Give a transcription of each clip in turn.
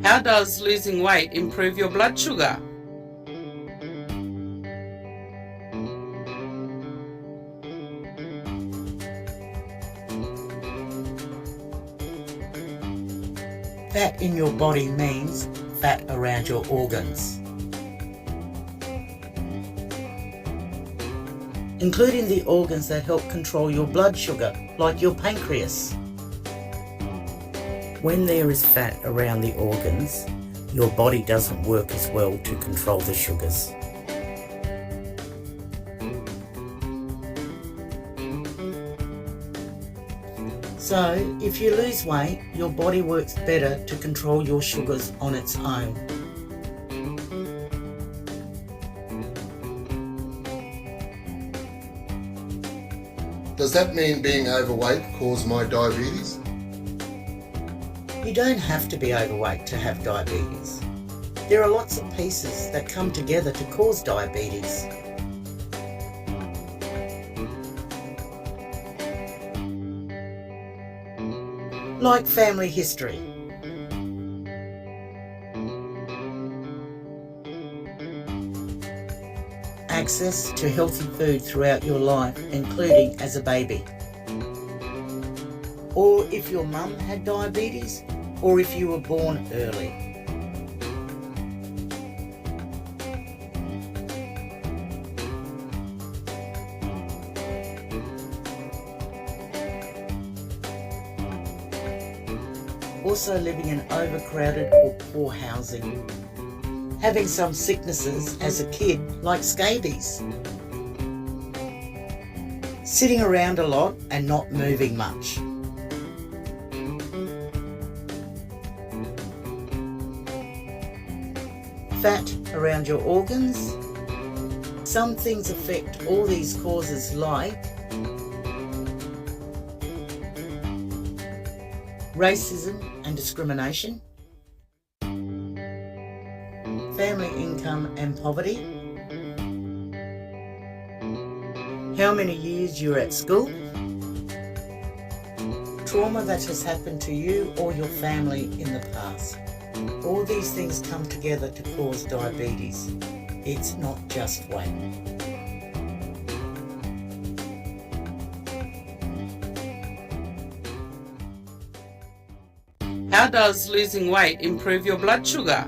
How does losing weight improve your blood sugar? Fat in your body means fat around your organs, including the organs that help control your blood sugar, like your pancreas. When there is fat around the organs, your body doesn't work as well to control the sugars. So, if you lose weight, your body works better to control your sugars on its own. Does that mean being overweight causes my diabetes? You don't have to be overweight to have diabetes. There are lots of pieces that come together to cause diabetes. Like family history, access to healthy food throughout your life, including as a baby, or if your mum had diabetes, or if you were born early. Also living in overcrowded or poor housing. Having some sicknesses as a kid, like scabies. Sitting around a lot and not moving much. Fat around your organs. Some things affect all these causes, like racism and discrimination, family income and poverty, how many years you're at school, trauma that has happened to you or your family in the past. All these things come together to cause diabetes. It's not just weight. How does losing weight improve your blood sugar?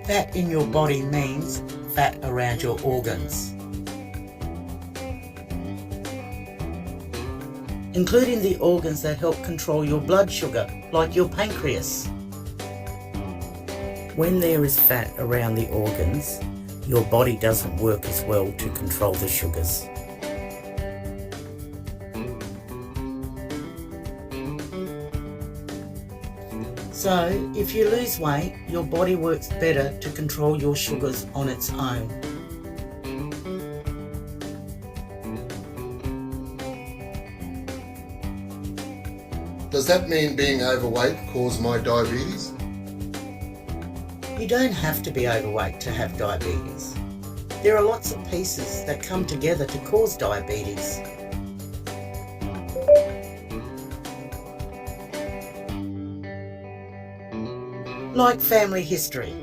Fat in your body means fat around your organs, including the organs that help control your blood sugar, like your pancreas. When there is fat around the organs, your body doesn't work as well to control the sugars. So, if you lose weight, your body works better to control your sugars on its own. Does that mean being overweight causes my diabetes? You don't have to be overweight to have diabetes. There are lots of pieces that come together to cause diabetes. Like family history.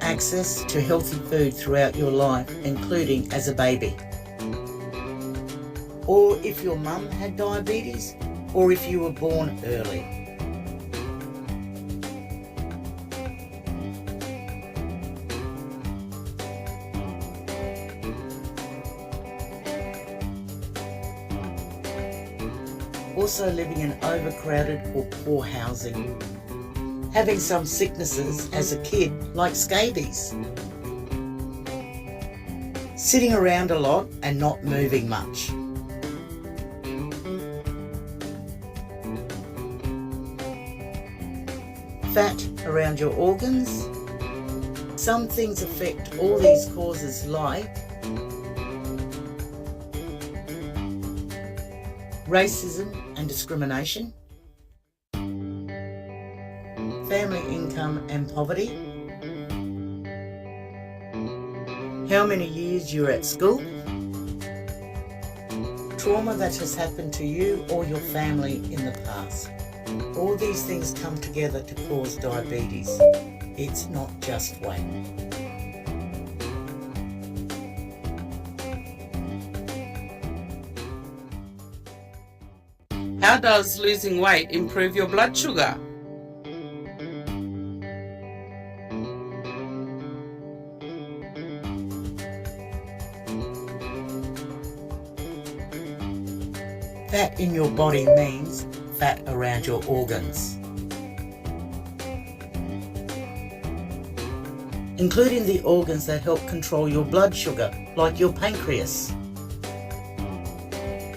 Access to healthy food throughout your life, including as a baby. Or if your mum had diabetes, or if you were born early. Also living in overcrowded or poor housing. Having some sicknesses as a kid, like scabies. Sitting around a lot and not moving much. Fat around your organs. Some things affect all these causes, like racism and discrimination, family income and poverty, how many years you're at school, trauma that has happened to you or your family in the past. All these things come together to cause diabetes. It's not just weight. How does losing weight improve your blood sugar? Fat in your body means fat around your organs, including the organs that help control your blood sugar, like your pancreas.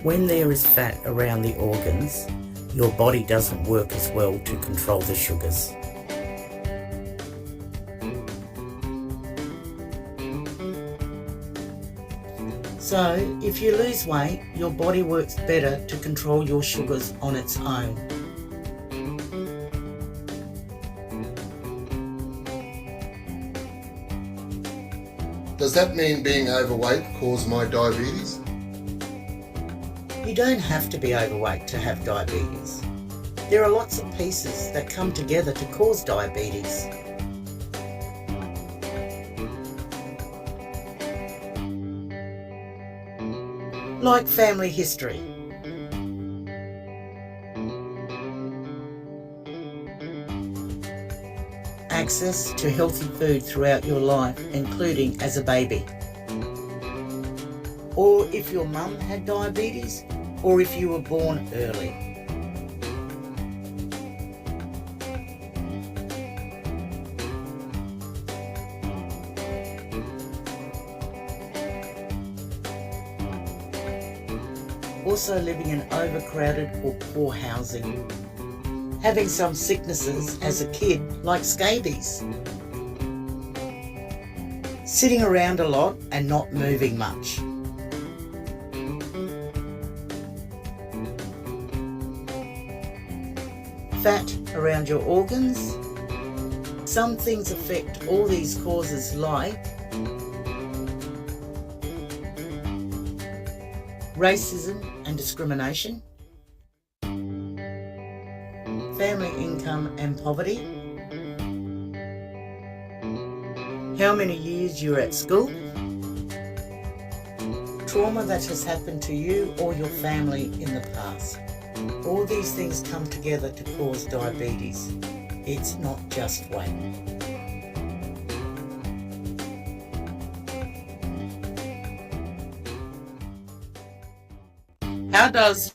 When there is fat around the organs, your body doesn't work as well to control the sugars. So, if you lose weight, your body works better to control your sugars on its own. Does that mean being overweight caused my diabetes? You don't have to be overweight to have diabetes. There are lots of pieces that come together to cause diabetes. Like family history, access to healthy food throughout your life, including as a baby, or if your mum had diabetes, or if you were born early. Also living in overcrowded or poor housing. Having some sicknesses as a kid, like scabies. Sitting around a lot and not moving much. Fat around your organs. Some things affect all these causes, like racism and discrimination, family income and poverty, how many years you're at school, trauma that has happened to you or your family in the past. All these things come together to cause diabetes. It's not just weight. How does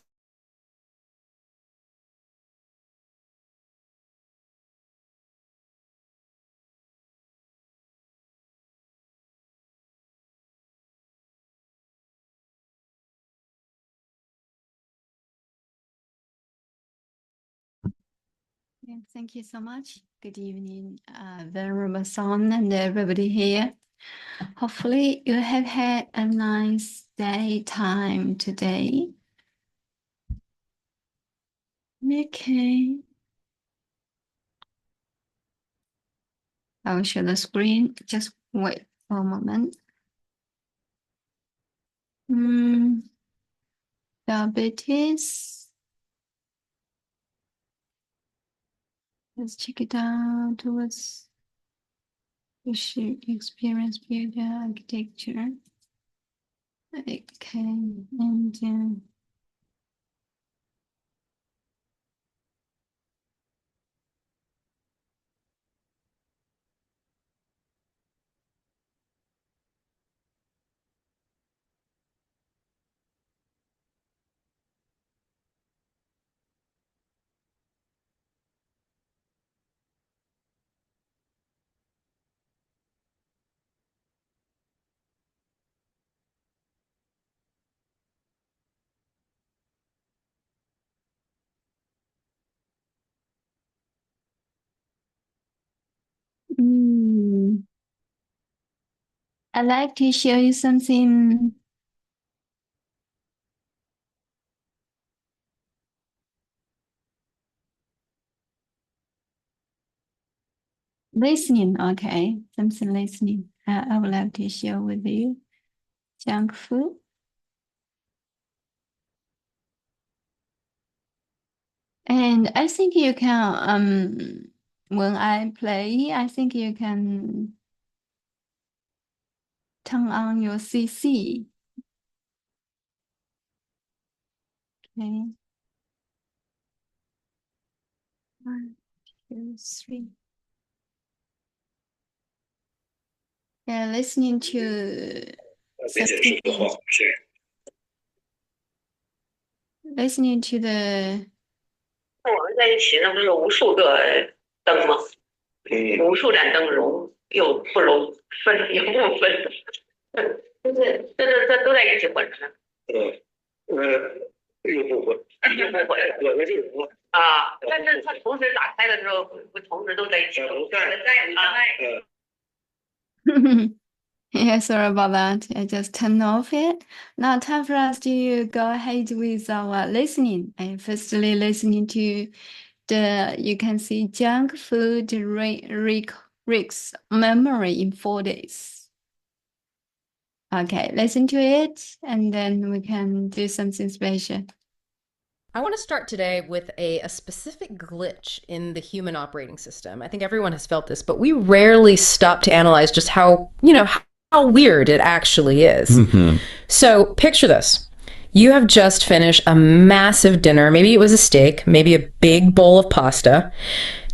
Yeah, thank you so much. Good evening, Venerable Son and everybody here. Hopefully you have had a nice day time today. Okay. I will share the screen. Just wait for a moment. Diabetes. Let's check it out. Towards issue experience builder architecture. Okay, and I'd like to show you something. Listening, okay. Something listening. I would like to share with you. Junk food. And I think you can, when I play, I think you can turn on your CC. Okay. 1, 2, 3. Yeah, listening to listening to the 我们在一起，那不是有无数个灯吗？无数盏灯融又不融，分又不分，这都在一起混着呢。又不混，又不混，有的就融啊。但是它同时打开的时候，不同时都在一起。Yeah, sorry about that. I just turned off it. Now time for us to go ahead with our listening. And firstly, listening to you can see junk food risks memory in 4 days. Okay, listen to it, and then we can do something special. I want to start today with a specific glitch in the human operating system. I think everyone has felt this, but we rarely stop to analyze just how weird it actually is. Mm-hmm. So picture this. You have just finished a massive dinner. Maybe it was a steak, maybe a big bowl of pasta.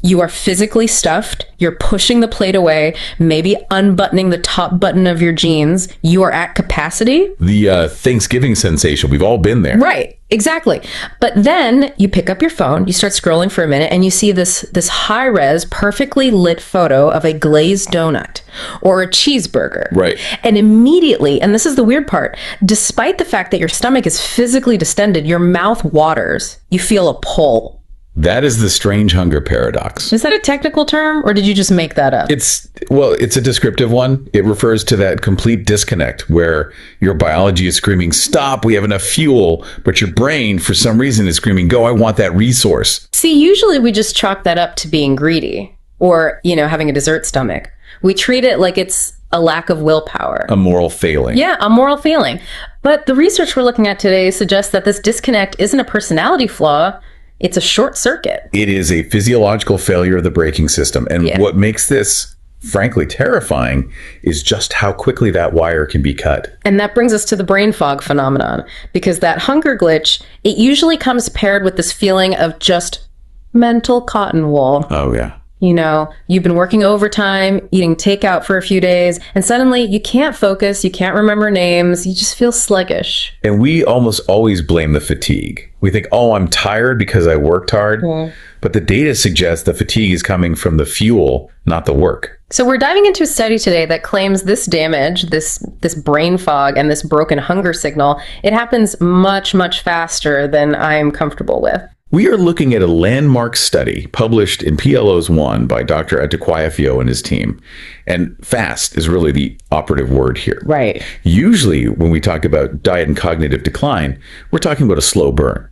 You are physically stuffed. You're pushing the plate away, maybe unbuttoning the top button of your jeans. You are at capacity. The Thanksgiving sensation. We've all been there. Right. Exactly. But then you pick up your phone, you start scrolling for a minute, and you see this high-res, perfectly lit photo of a glazed donut or a cheeseburger. Right. And immediately, and this is the weird part, despite the fact that your stomach is physically distended, your mouth waters. You feel a pull. That is the strange hunger paradox. Is that a technical term, or did you just make that up? It's a descriptive one. It refers to that complete disconnect where your biology is screaming, stop, we have enough fuel, but your brain, for some reason, is screaming, go, I want that resource. See, usually we just chalk that up to being greedy or, having a dessert stomach. We treat it like it's a lack of willpower. A moral failing. Yeah, a moral failing. But the research we're looking at today suggests that this disconnect isn't a personality flaw. It's a short circuit. It is a physiological failure of the braking system. And what makes this, frankly, terrifying is just how quickly that wire can be cut. And that brings us to the brain fog phenomenon, because that hunger glitch, it usually comes paired with this feeling of just mental cotton wool. Oh, yeah. You've been working overtime, eating takeout for a few days, and suddenly you can't focus, you can't remember names, you just feel sluggish. And we almost always blame the fatigue. We think, oh, I'm tired because I worked hard. Yeah. But the data suggests the fatigue is coming from the fuel, not the work. So we're diving into a study today that claims this damage, this brain fog and this broken hunger signal, it happens much, much faster than I'm comfortable with. We are looking at a landmark study published in PLOS 1 by Dr. Adequayefio and his team. And fast is really the operative word here. Right. Usually when we talk about diet and cognitive decline, we're talking about a slow burn.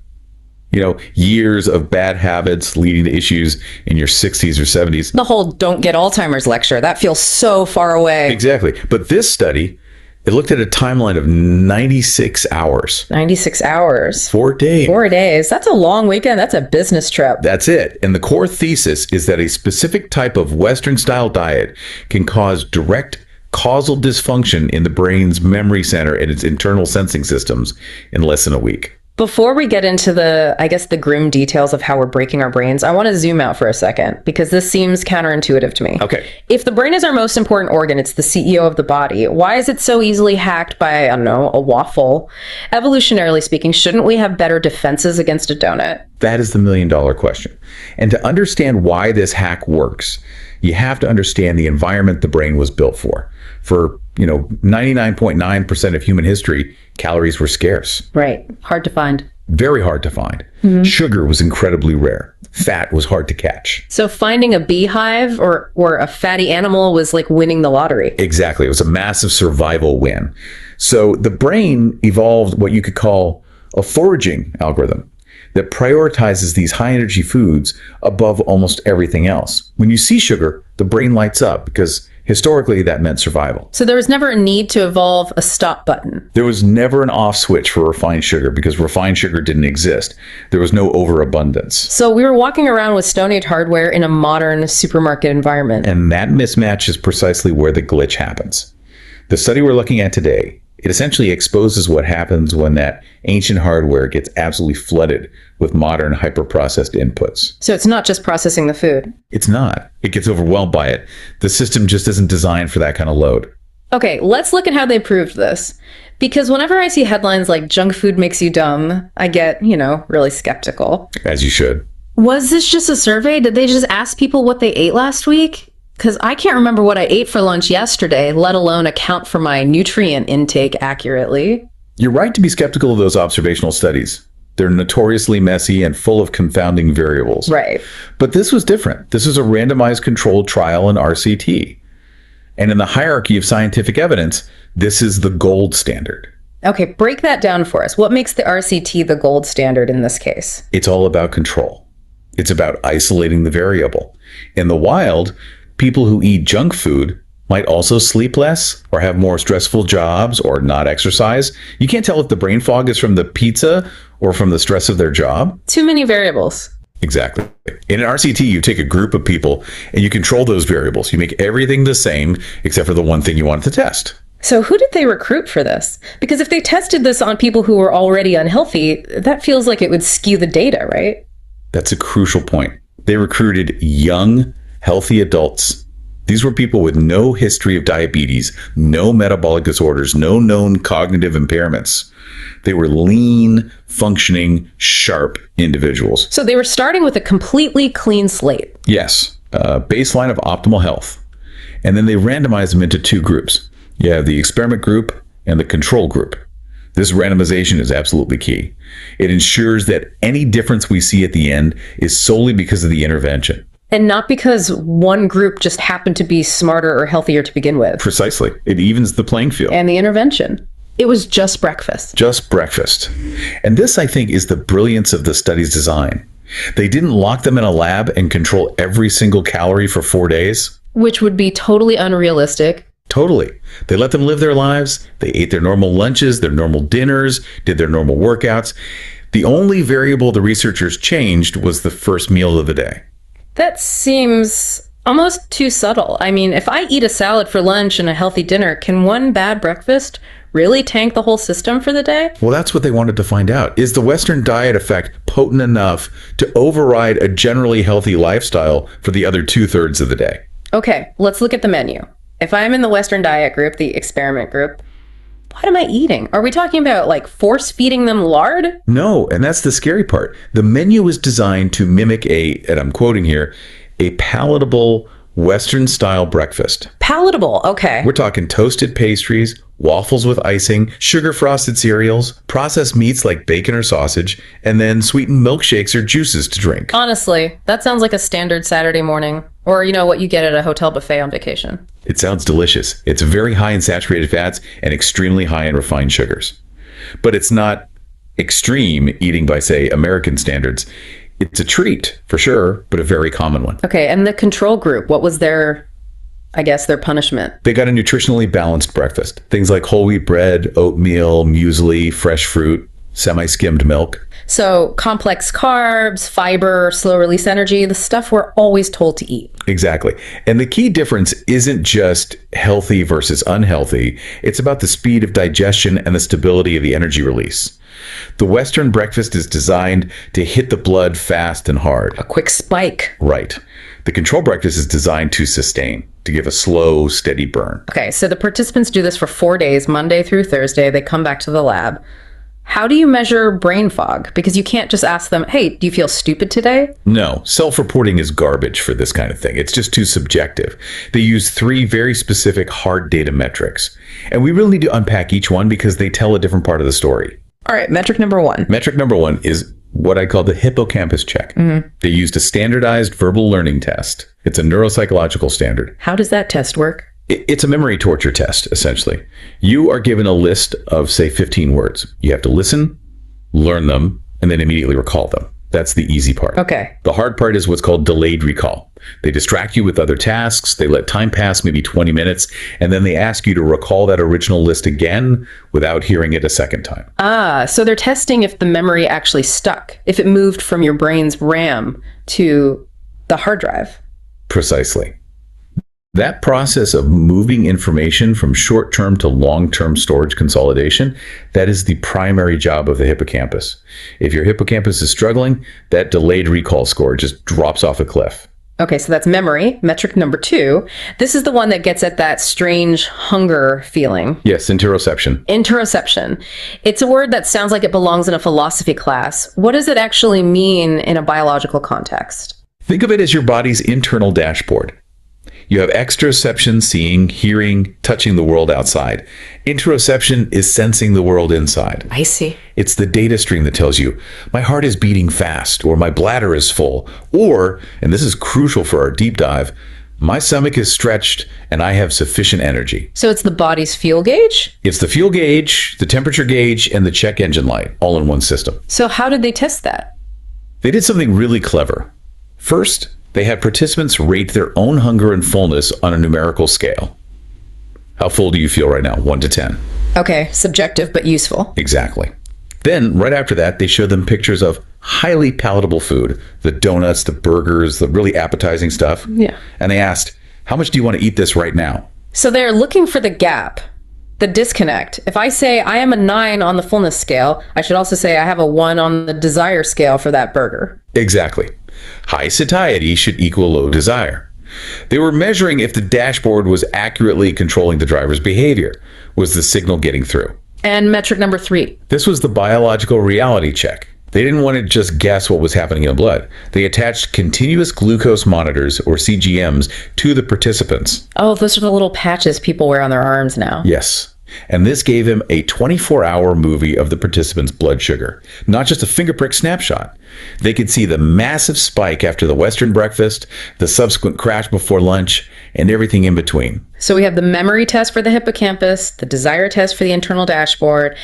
Years of bad habits leading to issues in your 60s or 70s. The whole don't get Alzheimer's lecture, that feels so far away. Exactly. But this study, it looked at a timeline of 96 hours. 96 hours. 4 days. 4 days. That's a long weekend. That's a business trip. That's it. And the core thesis is that a specific type of Western-style diet can cause direct causal dysfunction in the brain's memory center and its internal sensing systems in less than a week. Before we get into the grim details of how we're breaking our brains, I want to zoom out for a second, because this seems counterintuitive to me. Okay. If the brain is our most important organ, it's the CEO of the body, why is it so easily hacked by, I don't know, a waffle? Evolutionarily speaking, shouldn't we have better defenses against a donut? That is the million-dollar question. And to understand why this hack works, you have to understand the environment the brain was built for. For 99.9% of human history, calories were scarce. Right. Hard to find. Very hard to find. Mm-hmm. Sugar was incredibly rare. Fat was hard to catch. So finding a beehive or a fatty animal was like winning the lottery. Exactly. It was a massive survival win. So the brain evolved what you could call a foraging algorithm. that prioritizes these high energy foods above almost everything else. When you see sugar, the brain lights up because historically that meant survival. So there was never a need to evolve a stop button. There was never an off switch for refined sugar because refined sugar didn't exist. There was no overabundance. So we were walking around with Stone Age hardware in a modern supermarket environment. And that mismatch is precisely where the glitch happens. The study we're looking at today, it essentially exposes what happens when that ancient hardware gets absolutely flooded with modern hyper-processed inputs. So it's not just processing the food. It's not. It gets overwhelmed by it. The system just isn't designed for that kind of load. Okay, let's look at how they proved this. Because whenever I see headlines like junk food makes you dumb, I get, really skeptical. As you should. Was this just a survey? Did they just ask people what they ate last week? Because I can't remember what I ate for lunch yesterday, let alone account for my nutrient intake accurately. You're right to be skeptical of those observational studies. They're notoriously messy and full of confounding variables. Right. But this was different. This is a randomized controlled trial in RCT. And in the hierarchy of scientific evidence, this is the gold standard. Okay, break that down for us. What makes the RCT the gold standard in this case? It's all about control. It's about isolating the variable. In the wild, people who eat junk food might also sleep less or have more stressful jobs or not exercise. You can't tell if the brain fog is from the pizza or from the stress of their job. Too many variables. Exactly. In an RCT, you take a group of people and you control those variables. You make everything the same except for the one thing you wanted to test. So who did they recruit for this? Because if they tested this on people who were already unhealthy, that feels like it would skew the data, right? That's a crucial point. They recruited young, healthy adults. These were people with no history of diabetes, no metabolic disorders, no known cognitive impairments. They were lean, functioning, sharp individuals. So they were starting with a completely clean slate. Yes, a baseline of optimal health. And then they randomized them into two groups. You have the experiment group and the control group. This randomization is absolutely key. It ensures that any difference we see at the end is solely because of the intervention. And not because one group just happened to be smarter or healthier to begin with. Precisely. It evens the playing field. And the intervention. It was just breakfast. Just breakfast. And this, I think, is the brilliance of the study's design. They didn't lock them in a lab and control every single calorie for 4 days. Which would be totally unrealistic. Totally. They let them live their lives. They ate their normal lunches, their normal dinners, did their normal workouts. The only variable the researchers changed was the first meal of the day. That seems almost too subtle. I mean, if I eat a salad for lunch and a healthy dinner, can one bad breakfast really tank the whole system for the day? Well, that's what they wanted to find out. Is the Western diet effect potent enough to override a generally healthy lifestyle for the other 2/3 of the day? Okay, let's look at the menu. If I'm in the Western diet group, the experiment group, what am I eating? Are we talking about like force feeding them lard? No, and that's the scary part. The menu is designed to mimic and I'm quoting here, a palatable Western style breakfast. Palatable, okay. We're talking toasted pastries, waffles with icing, sugar frosted cereals, processed meats like bacon or sausage, and then sweetened milkshakes or juices to drink. Honestly, that sounds like a standard Saturday morning. Or, what you get at a hotel buffet on vacation. It sounds delicious. It's very high in saturated fats and extremely high in refined sugars. But it's not extreme eating by, say, American standards. It's a treat, for sure, but a very common one. Okay, and the control group, what was their punishment? They got a nutritionally balanced breakfast. Things like whole wheat bread, oatmeal, muesli, fresh fruit, semi-skimmed milk. So complex carbs, fiber, slow release energy, the stuff we're always told to eat. Exactly. And the key difference isn't just healthy versus unhealthy. It's about the speed of digestion and the stability of the energy release. The Western breakfast is designed to hit the blood fast and hard. A quick spike. Right. The control breakfast is designed to sustain, to give a slow, steady burn. Okay, so the participants do this for 4 days, Monday through Thursday. They come back to the lab. How do you measure brain fog? Because you can't just ask them, hey, do you feel stupid today? No, self-reporting is garbage for this kind of thing. It's just too subjective. They use 3 very specific hard data metrics. And we really need to unpack each one because they tell a different part of the story. All right, metric number 1. Metric number 1 is what I call the hippocampus check. Mm-hmm. They used a standardized verbal learning test. It's a neuropsychological standard. How does that test work? It's a memory torture test, essentially. You are given a list of, say, 15 words. You have to listen, learn them, and then immediately recall them. That's the easy part. Okay. The hard part is what's called delayed recall. They distract you with other tasks, they let time pass, maybe 20 minutes, and then they ask you to recall that original list again without hearing it a second time. So they're testing if the memory actually stuck, if it moved from your brain's RAM to the hard drive. Precisely. That process of moving information from short-term to long-term storage consolidation, that is the primary job of the hippocampus. If your hippocampus is struggling, that delayed recall score just drops off a cliff. Okay, so that's memory, metric number 2. This is the one that gets at that strange hunger feeling. Yes, interoception. Interoception. It's a word that sounds like it belongs in a philosophy class. What does it actually mean in a biological context? Think of it as your body's internal dashboard. You have exteroception, seeing, hearing, touching the world outside. Interoception is sensing the world inside. I see. It's the data stream that tells you, my heart is beating fast, or my bladder is full, or, and this is crucial for our deep dive, my stomach is stretched and I have sufficient energy. So it's the body's fuel gauge? It's the fuel gauge, the temperature gauge, and the check engine light, all in one system. So how did they test that? They did something really clever. First, they had participants rate their own hunger and fullness on a numerical scale. How full do you feel right now? 1 to 10. Okay, subjective but useful. Exactly. Then, right after that, they showed them pictures of highly palatable food, the donuts, the burgers, the really appetizing stuff. Yeah. And they asked, how much do you want to eat this right now? So they're looking for the gap, the disconnect. If I say I am a 9 on the fullness scale, I should also say I have a 1 on the desire scale for that burger. Exactly. High satiety should equal low desire. They were measuring if the dashboard was accurately controlling the driver's behavior. Was the signal getting through? And metric number 3. This was the biological reality check. They didn't want to just guess what was happening in the blood. They attached continuous glucose monitors, or CGMs, to the participants. Oh, those are the little patches people wear on their arms now. Yes. And this gave him a 24-hour movie of the participants' blood sugar, not just a finger prick snapshot. They could see the massive spike after the Western breakfast, the subsequent crash before lunch, and everything in between. So we have the memory test for the hippocampus, the desire test for the internal dashboard,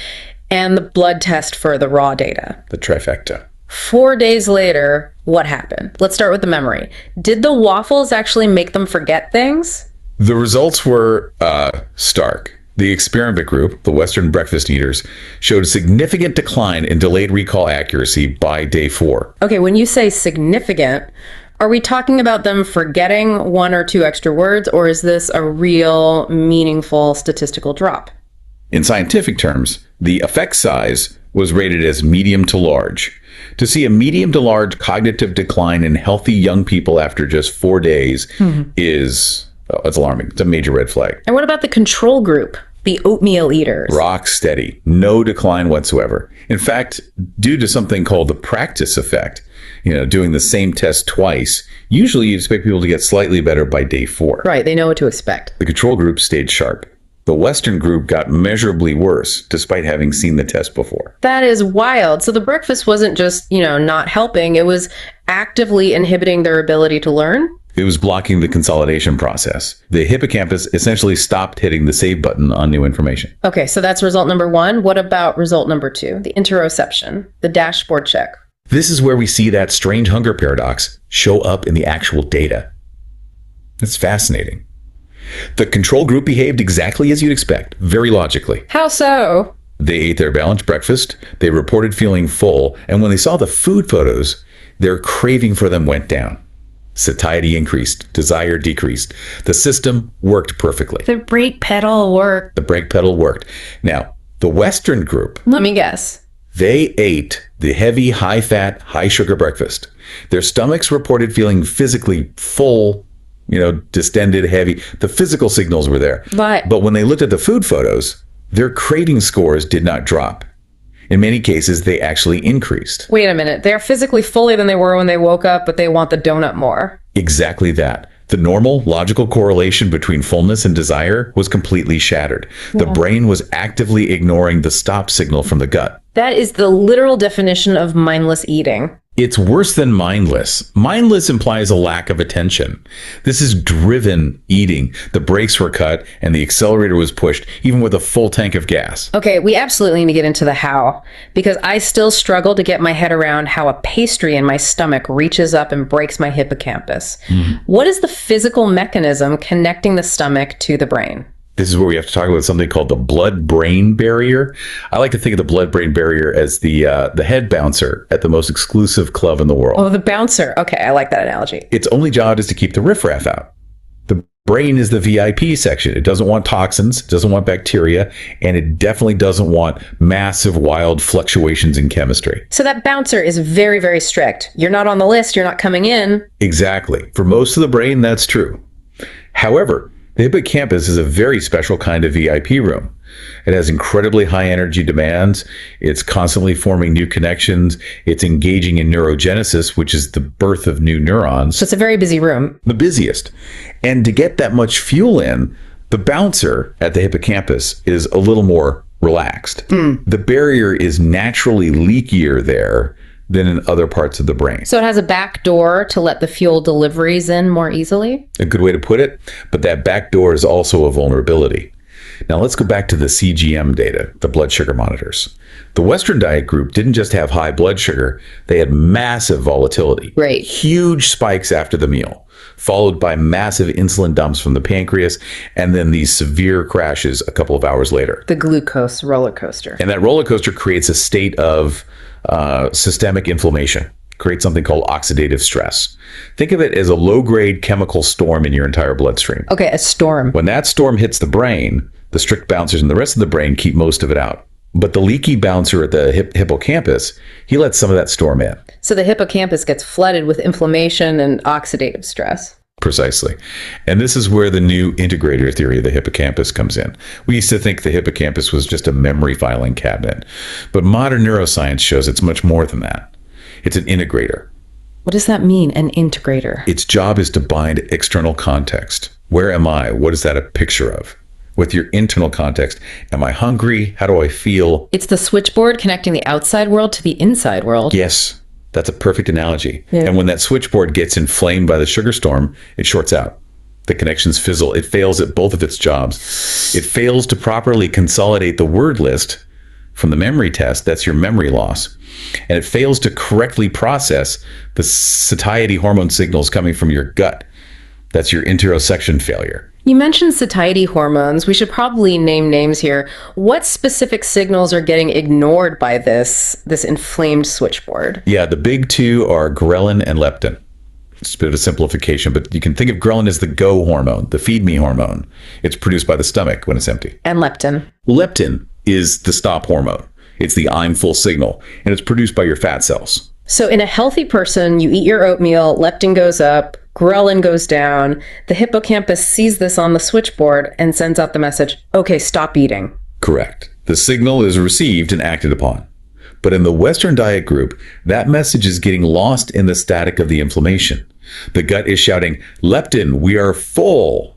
and the blood test for the raw data. The trifecta. 4 days later, what happened? Let's start with the memory. Did the waffles actually make them forget things? The results were stark. The experiment group, the Western breakfast eaters, showed a significant decline in delayed recall accuracy by day 4. Okay, when you say significant, are we talking about them forgetting 1 or 2 extra words, or is this a real, meaningful statistical drop? In scientific terms, the effect size was rated as medium to large. To see a medium to large cognitive decline in healthy young people after just 4 days is... it's alarming. It's a major red flag. And what about the control group, the oatmeal eaters? Rock steady. No decline whatsoever. In fact, due to something called the practice effect, doing the same test twice, usually you expect people to get slightly better by day 4. Right, they know what to expect. The control group stayed sharp. The Western group got measurably worse, despite having seen the test before. That is wild. So the breakfast wasn't just, not helping. It was actively inhibiting their ability to learn? It was blocking the consolidation process. The hippocampus essentially stopped hitting the save button on new information. Okay, so that's result number 1. What about result number 2? The interoception, the dashboard check. This is where we see that strange hunger paradox show up in the actual data. It's fascinating. The control group behaved exactly as you'd expect, very logically. How so? They ate their balanced breakfast, they reported feeling full, and when they saw the food photos, their craving for them went down. Satiety increased, desire decreased. The system worked perfectly. The brake pedal worked. The brake pedal worked. Now, the Western group... Let me guess. They ate the heavy, high-fat, high-sugar breakfast. Their stomachs reported feeling physically full, distended, heavy. The physical signals were there. But when they looked at the food photos, their craving scores did not drop. In many cases, they actually increased. Wait a minute. They're physically fuller than they were when they woke up, but they want the donut more. Exactly that. The normal, logical correlation between fullness and desire was completely shattered. The brain was actively ignoring the stop signal from the gut. That is the literal definition of mindless eating. It's worse than mindless. Mindless implies a lack of attention. This is driven eating. The brakes were cut and the accelerator was pushed, even with a full tank of gas. Okay, we absolutely need to get into the how, because I still struggle to get my head around how a pastry in my stomach reaches up and breaks my hippocampus. What is the physical mechanism connecting the stomach to the brain? This is where we have to talk about something called the blood-brain barrier. I like to think of the blood-brain barrier as the head bouncer at the most exclusive club in the world. Oh, the bouncer. Okay, I like that analogy. Its only job is to keep the riffraff out. The brain is the VIP section. It doesn't want toxins, it doesn't want bacteria, and it definitely doesn't want massive, wild fluctuations in chemistry. So that bouncer is very, very strict. You're not on the list, you're not coming in. Exactly. For most of the brain, that's true. However, the hippocampus is a very special kind of VIP room. It has incredibly high energy demands. It's constantly forming new connections. It's engaging in neurogenesis, which is the birth of new neurons. So it's a very busy room. The busiest. And to get that much fuel in, the bouncer at the hippocampus is a little more relaxed. The barrier is naturally leakier there than in other parts of the brain. So it has a back door to let the fuel deliveries in more easily? A good way to put it, but that back door is also a vulnerability. Now let's go back to the CGM data, the blood sugar monitors. The Western diet group didn't just have high blood sugar, they had massive volatility. Right. Huge spikes after the meal, followed by massive insulin dumps from the pancreas, and then these severe crashes a couple of hours later. The glucose roller coaster. And that roller coaster creates a state of systemic inflammation, creates something called oxidative stress. Think of it as a low-grade chemical storm in your entire bloodstream. Okay, a storm. When that storm hits the brain, the strict bouncers in the rest of the brain keep most of it out. But the leaky bouncer at the hippocampus, he lets some of that storm in. So the hippocampus gets flooded with inflammation and oxidative stress. Precisely. And this is where the new integrator theory of the hippocampus comes in. We used to think the hippocampus was just a memory filing cabinet, but modern neuroscience shows it's much more than that. It's an integrator. What does that mean, an integrator? Its job is to bind external context. Where am I? What is that a picture of? With your internal context, am I hungry? How do I feel? It's the switchboard connecting the outside world to the inside world. Yes. That's a perfect analogy. Yeah. And when that switchboard gets inflamed by the sugar storm, it shorts out. The connections fizzle. It fails at both of its jobs. It fails to properly consolidate the word list from the memory test. That's your memory loss. And it fails to correctly process the satiety hormone signals coming from your gut. That's your interosection failure. You mentioned satiety hormones. We should probably name names here. What specific signals are getting ignored by this inflamed switchboard? Yeah, the big two are ghrelin and leptin. It's a bit of a simplification, but you can think of ghrelin as the go hormone, the feed me hormone. It's produced by the stomach when it's empty. And leptin. Leptin is the stop hormone. It's the I'm full signal, and it's produced by your fat cells. So in a healthy person, you eat your oatmeal, leptin goes up, ghrelin goes down. The hippocampus sees this on the switchboard and sends out the message, okay, stop eating. Correct. The signal is received and acted upon. But in the Western diet group, that message is getting lost in the static of the inflammation. The gut is shouting, leptin, we are full.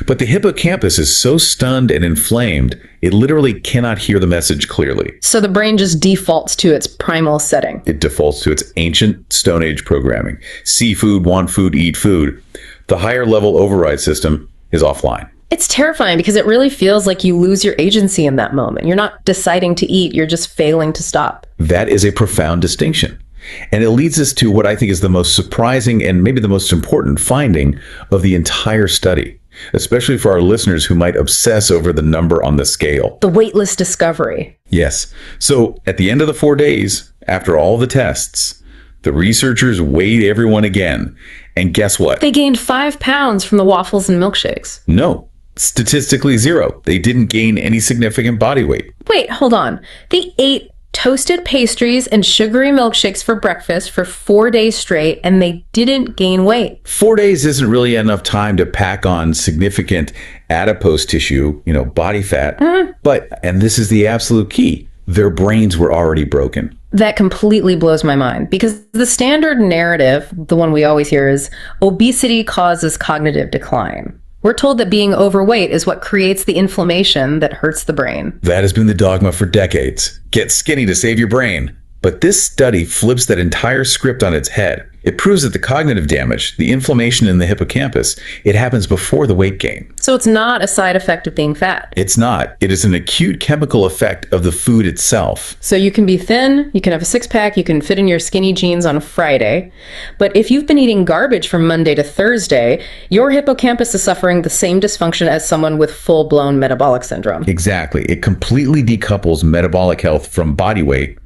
But the hippocampus is so stunned and inflamed, it literally cannot hear the message clearly. So the brain just defaults to its primal setting. It defaults to its ancient Stone Age programming. See food, want food, eat food. The higher level override system is offline. It's terrifying because it really feels like you lose your agency in that moment. You're not deciding to eat, you're just failing to stop. That is a profound distinction. And it leads us to what I think is the most surprising and maybe the most important finding of the entire study, especially for our listeners who might obsess over the number on the scale. The weightless discovery. Yes. So at the end of the 4 days, after all the tests, the researchers weighed everyone again. And guess what? They gained 5 pounds from the waffles and milkshakes. No. Statistically zero. They didn't gain any significant body weight. Wait, hold on. They ate toasted pastries and sugary milkshakes for breakfast for 4 days straight, and they didn't gain weight. 4 days isn't really enough time to pack on significant adipose tissue, body fat. But, and this is the absolute key, their brains were already broken. That completely blows my mind because the standard narrative, the one we always hear, is obesity causes cognitive decline. We're told that being overweight is what creates the inflammation that hurts the brain. That has been the dogma for decades. Get skinny to save your brain. But this study flips that entire script on its head. It proves that the cognitive damage, the inflammation in the hippocampus, it happens before the weight gain. So it's not a side effect of being fat. It's not. It is an acute chemical effect of the food itself. So you can be thin, you can have a six-pack, you can fit in your skinny jeans on a Friday. But if you've been eating garbage from Monday to Thursday, your hippocampus is suffering the same dysfunction as someone with full-blown metabolic syndrome. Exactly. It completely decouples metabolic health from body weight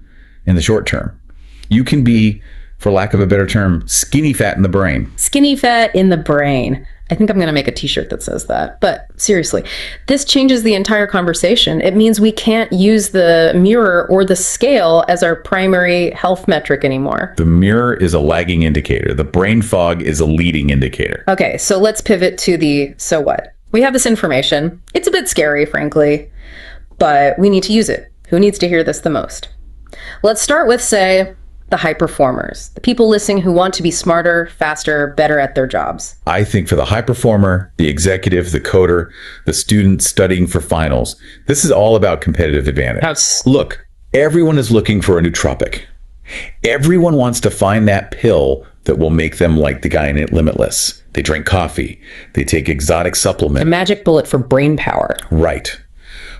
in the short term. You can be, for lack of a better term, skinny fat in the brain. Skinny fat in the brain. I think I'm going to make a t-shirt that says that. But seriously, this changes the entire conversation. It means we can't use the mirror or the scale as our primary health metric anymore. The mirror is a lagging indicator. The brain fog is a leading indicator. Okay, so let's pivot to the so what. We have this information. It's a bit scary, frankly, but we need to use it. Who needs to hear this the most? Let's start with, say, the high performers, the people listening who want to be smarter, faster, better at their jobs. I think for the high performer, the executive, the coder, the student studying for finals, this is all about competitive advantage. Look, everyone is looking for a nootropic. Everyone wants to find that pill that will make them like the guy in it Limitless. They drink coffee. They take exotic supplements. A magic bullet for brain power. Right.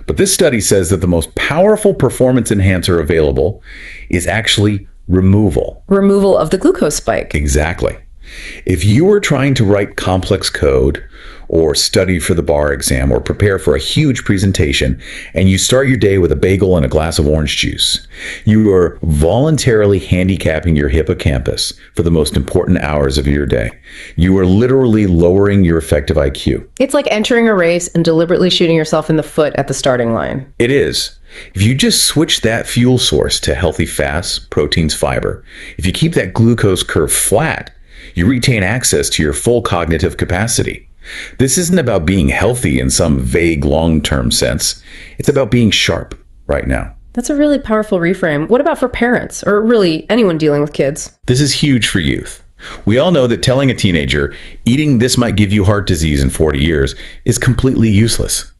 But this study says that the most powerful performance enhancer available is actually removal. Removal of the glucose spike. Exactly. If you were trying to write complex code or study for the bar exam or prepare for a huge presentation and you start your day with a bagel and a glass of orange juice, you are voluntarily handicapping your hippocampus for the most important hours of your day. You are literally lowering your effective IQ. It's like entering a race and deliberately shooting yourself in the foot at the starting line. It is. If you just switch that fuel source to healthy fats, proteins, fiber, if you keep that glucose curve flat, you retain access to your full cognitive capacity. This isn't about being healthy in some vague long-term sense. It's about being sharp right now. That's a really powerful reframe. What about for parents, or really anyone dealing with kids? This is huge for youth. We all know that telling a teenager, eating this might give you heart disease in 40 years, is completely useless.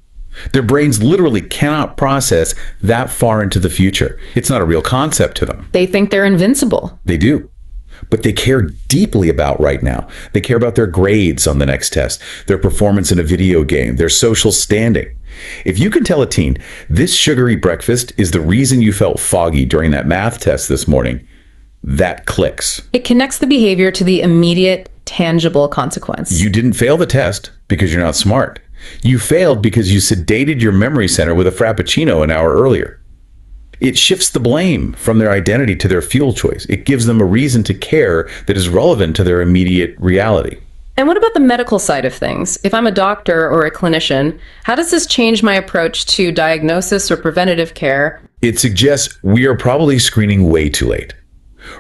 Their brains literally cannot process that far into the future. It's not a real concept to them. They think they're invincible. They do. But they care deeply about right now. They care about their grades on the next test, their performance in a video game, their social standing. If you can tell a teen, this sugary breakfast is the reason you felt foggy during that math test this morning, that clicks. It connects the behavior to the immediate, tangible consequence. You didn't fail the test because you're not smart. You failed because you sedated your memory center with a Frappuccino an hour earlier. It shifts the blame from their identity to their fuel choice. It gives them a reason to care that is relevant to their immediate reality. And what about the medical side of things? If I'm a doctor or a clinician, how does this change my approach to diagnosis or preventative care? It suggests we are probably screening way too late.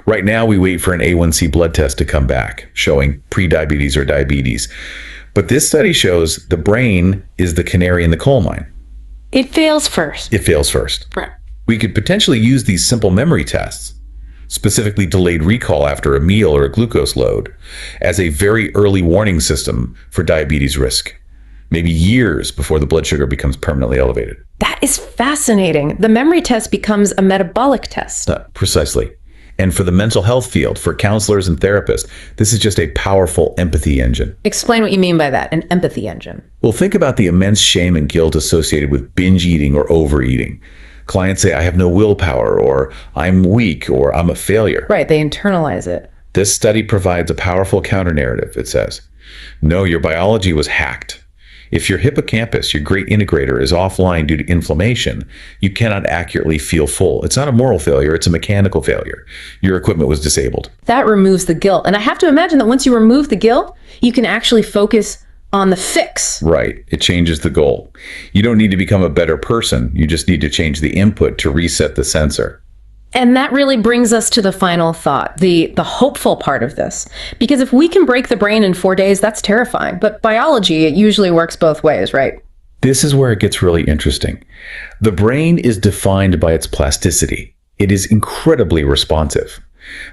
Right now, we wait for an A1C blood test to come back, showing prediabetes or diabetes. But this study shows the brain is the canary in the coal mine. It fails first. It fails first. Right. We could potentially use these simple memory tests, specifically delayed recall after a meal or a glucose load, as a very early warning system for diabetes risk, maybe years before the blood sugar becomes permanently elevated. That is fascinating. The memory test becomes a metabolic test. Precisely. And for the mental health field, for counselors and therapists, this is just a powerful empathy engine. Explain what you mean by that, an empathy engine. Well, think about the immense shame and guilt associated with binge eating or overeating. Clients say, I have no willpower, or I'm weak, or I'm a failure. Right, they internalize it. This study provides a powerful counter-narrative. It says, no, your biology was hacked. If your hippocampus, your great integrator, is offline due to inflammation, you cannot accurately feel full. It's not a moral failure, it's a mechanical failure. Your equipment was disabled. That removes the guilt. And I have to imagine that once you remove the guilt, you can actually focus on the fix. Right. It changes the goal. You don't need to become a better person. You just need to change the input to reset the sensor. And that really brings us to the final thought, the hopeful part of this. Because if we can break the brain in 4 days, that's terrifying. But biology, it usually works both ways, right? This is where it gets really interesting. The brain is defined by its plasticity. It is incredibly responsive.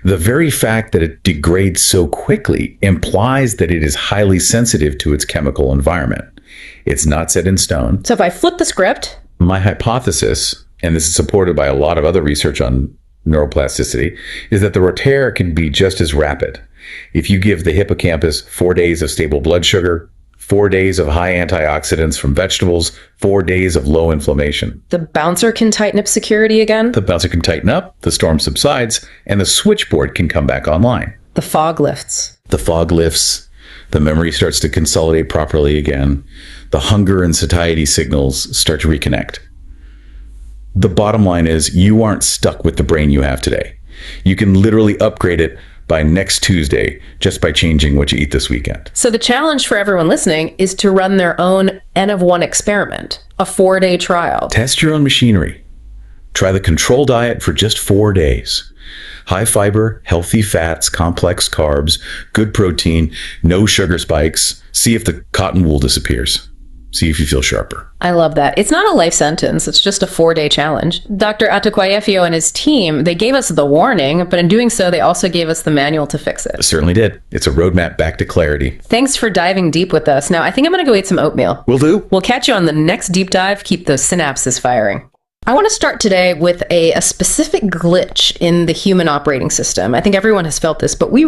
The very fact that it degrades so quickly implies that it is highly sensitive to its chemical environment. It's not set in stone. So if I flip the script... My hypothesis, and this is supported by a lot of other research on neuroplasticity, is that the repair can be just as rapid. If you give the hippocampus 4 days of stable blood sugar, 4 days of high antioxidants from vegetables, 4 days of low inflammation. The bouncer can tighten up security again. The bouncer can tighten up, the storm subsides, and the switchboard can come back online. The fog lifts. The fog lifts, the memory starts to consolidate properly again, the hunger and satiety signals start to reconnect. The bottom line is you aren't stuck with the brain you have today. You can literally upgrade it by next Tuesday just by changing what you eat this weekend. So the challenge for everyone listening is to run their own N of 1 experiment, a 4-day trial. Test your own machinery. Try the control diet for just 4 days. High fiber, healthy fats, complex carbs, good protein, no sugar spikes. See if the cotton wool disappears. See if you feel sharper. I love that. It's not a life sentence. It's just a 4-day challenge. Dr. Atokoyefio and his team, they gave us the warning, but in doing so, they also gave us the manual to fix it. Certainly did. It's a roadmap back to clarity. Thanks for diving deep with us. Now, I think I'm going to go eat some oatmeal. Will do. We'll catch you on the next deep dive. Keep those synapses firing. I want to start today with a specific glitch in the human operating system. I think everyone has felt this, but we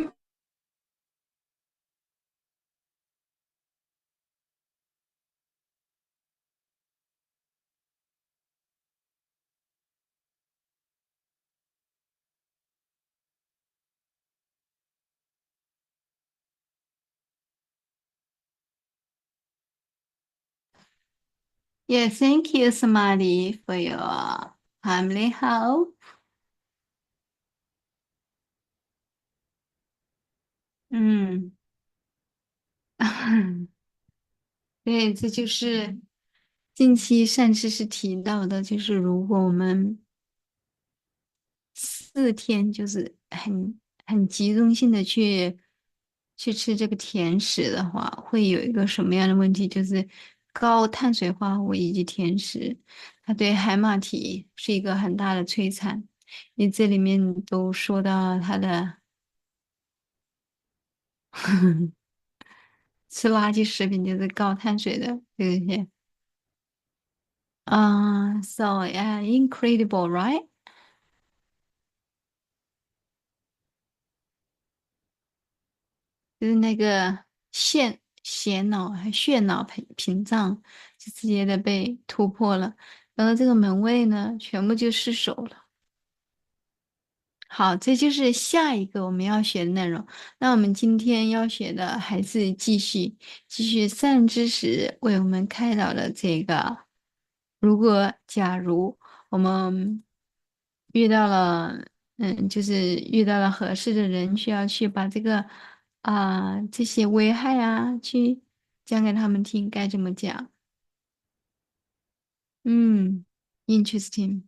Yeah, thank you, Samadhi, for your timely help. 嗯，对，这就是近期上次是提到的，就是如果我们4天就是很集中性的去吃这个甜食的话，会有一个什么样的问题？就是高碳水化合物以及甜食，它对海马体是一个很大的摧残。你这里面都说到它的吃垃圾食品就是高碳水的这些。So yeah, incredible, right? 就是那个血脑屏障就直接的被突破了，然后这个门卫呢全部就失守了。好，这就是下一个我们要学的内容。那我们今天要学的还是继续善知识为我们开导的这个，假如我们遇到了，就是遇到了合适的人，需要去把这个这些危害去讲给他们听，该怎么讲？Interesting.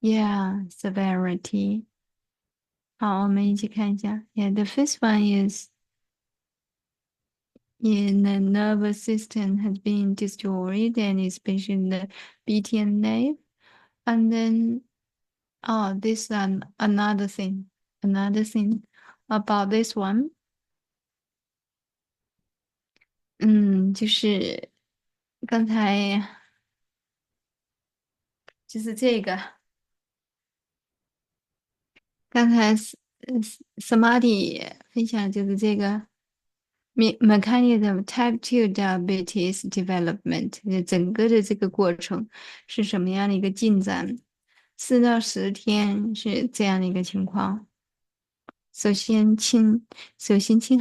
Yeah, severity. 好，我们一起看一下。Yeah, the first one is in the nervous system has been destroyed, and especially the BTN nerve. And then, this another thing about this one. 就是刚才就是这个。刚才Samadhi 分享就是这个 mechanism type 2 diabetes development 整个的这个过程是什么样的一个进展？4到10天是这样的一个情况。首先侵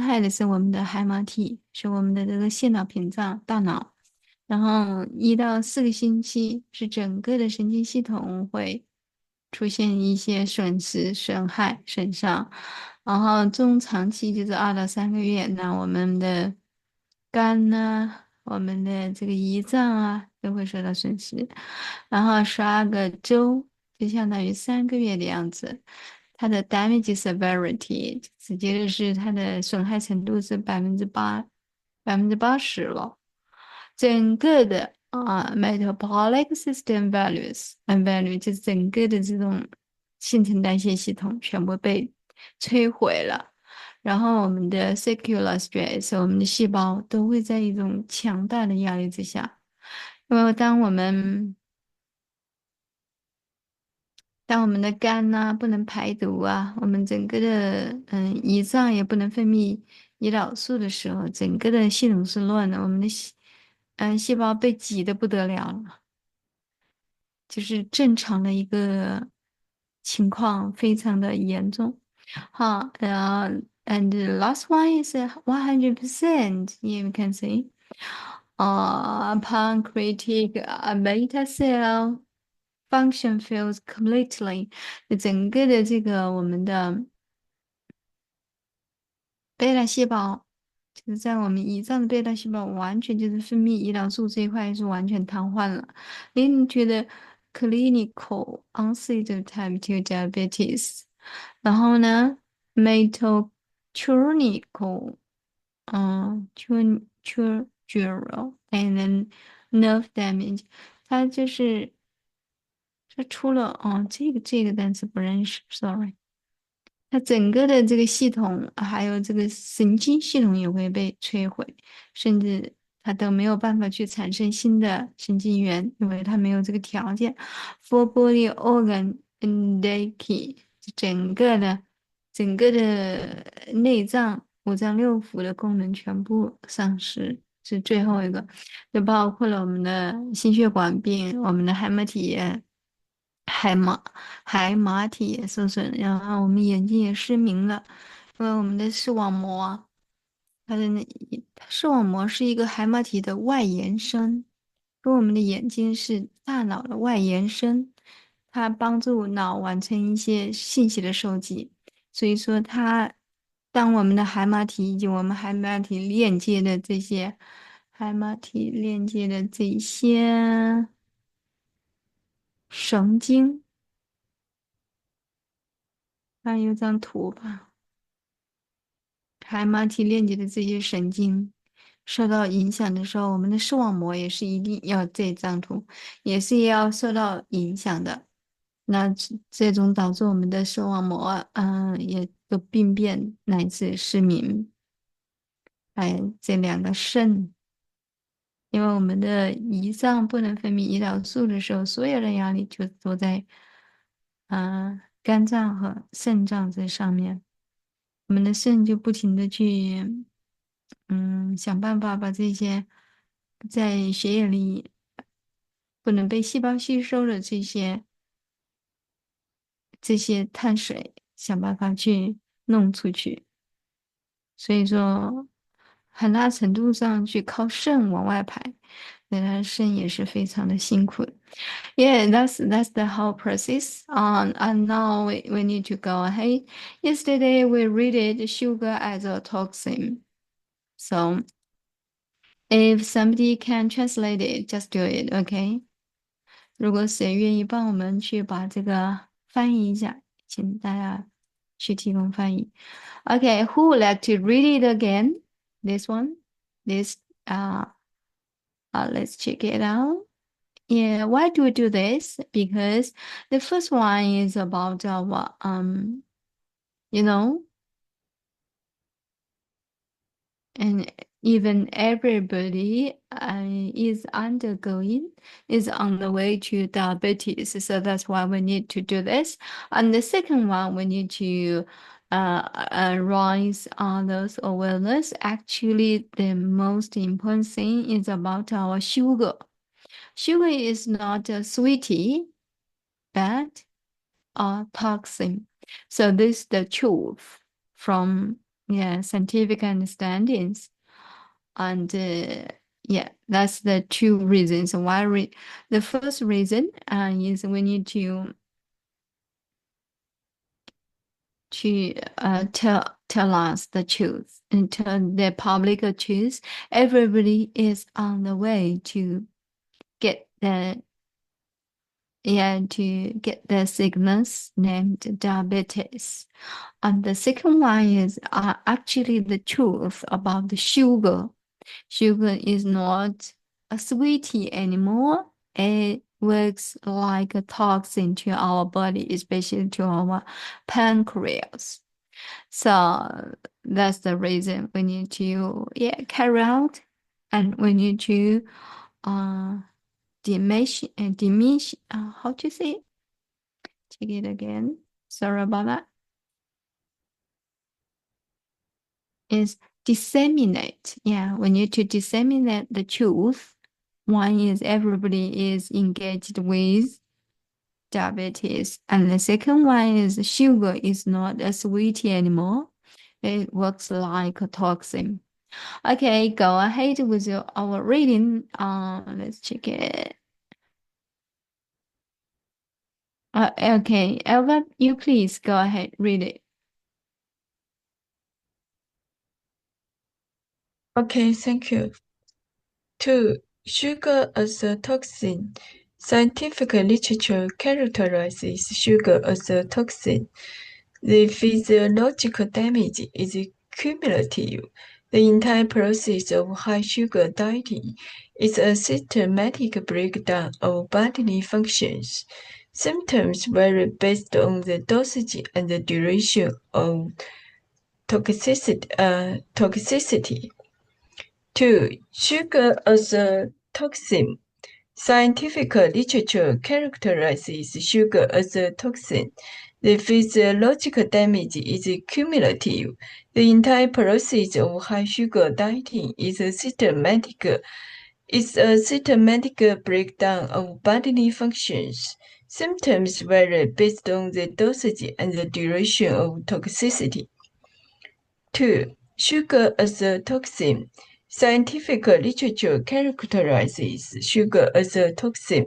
害的是我们的海马体，是我们的这个血脑屏障大脑，然后1到4个星期是整个的神经系统会出现一些损害损伤，然后中长期就是2到3个月，那我们的肝我们的这个胰脏都会受到损失，然后12个周就相当于3个月的样子，它的 damage severity 直接就是它的损害程度是80%了，整个的metabolic system value 就是整个的这种新陈代谢系统全部被摧毁了，然后我们的 cellular stress 我们的细胞都会在一种强大的压力之下，因为当我们的肝呐、不能排毒啊，我们整个的胰脏也不能分泌胰岛素的时候，整个的系统是乱的，我们的细胞被挤得不得了了，就是正常的一个情况，非常的严重。好，and the last one is 100%. Yeah, we can see. Pancreatic beta cell function fails completely. 整个的这个我们的贝塔细胞，就是在我们胰脏的贝塔细胞完全就是分泌胰岛素这一块是完全瘫痪了，leading to the clinical onset of type 2 diabetes。然后呢，mitochondrial tubular and then nerve damage，它就是这出了这个单词不认识，sorry。它整个的这个系统，还有这个神经系统也会被摧毁，甚至它都没有办法去产生新的神经元，因为它没有这个条件。For body organ decay，整个的内脏五脏六腑的功能全部丧失，是最后一个，就包括了我们的心血管病，我们的海马体炎。海马体也受损，然后我们眼睛也失明了，因为我们的视网膜啊，视网膜是一个海马体的外延伸，跟我们的眼睛是大脑的外延伸，它帮助脑完成一些信息的收集。所以说当我们的海马体以及我们海马体链接的这些神经。看有张图吧，海马体链接的这些神经受到影响的时候，我们的视网膜也是一定要这张图，也是要受到影响的。那这种导致我们的视网膜也有病变乃至失明。这两个肾，因为我们的胰脏不能分泌胰岛素的时候，所有的压力就都在肝脏和肾脏这上面。我们的肾就不停的去，想办法把这些在血液里不能被细胞吸收的这些碳水，想办法去弄出去。所以说，很大程度上去靠肾往外排，那它肾也是非常的辛苦的。Yeah, that's the whole process. And now we need to go ahead. Yesterday we read sugar as a toxin. So if somebody can translate it, just do it, okay? 如果谁愿意帮我们去把这个翻译一下，请大家去提供翻译。Okay, who would like to read it again? This one? This let's check it out. Yeah, why do we do this? Because the first one is about our you know, and even everybody is on the way to diabetes, so that's why we need to do this. And the second one, we need to raise those awareness. Actually, the most important thing is about our sugar. Sugar is not a sweetie, but a toxin. So this is the truth from scientific understandings. And that's the two reasons why the first reason is we need to tell us the truth and tell the public the truth. Everybody is on the way to get the sickness named diabetes. And the second one is actually the truth about the sugar. Sugar is not a sweetie anymore. It works like a toxin to our body, especially to our pancreas. So that's the reason we need to carry out, and we need to diminish, how to say it? Check it again. Sorry about that. Is disseminate. Yeah, we need to disseminate the truth. One is everybody is engaged with diabetes, and the second one is sugar is not a sweet anymore. It works like a toxin. Okay, go ahead with our reading. Let's check it. Okay, Elva, you please go ahead, read it. Okay, thank you. 2. Sugar as a toxin. Scientific literature characterizes sugar as a toxin. The physiological damage is cumulative. The entire process of high sugar dieting is a systematic breakdown of bodily functions. Symptoms vary based on the dosage and the duration of toxicity. 2. Sugar as a toxin. Scientific literature characterizes sugar as a toxin. The physiological damage is cumulative. The entire process of high sugar dieting is a systematic breakdown of bodily functions. Symptoms vary based on the dosage and the duration of toxicity. 2. Sugar as a toxin. Scientific literature characterizes sugar as a toxin.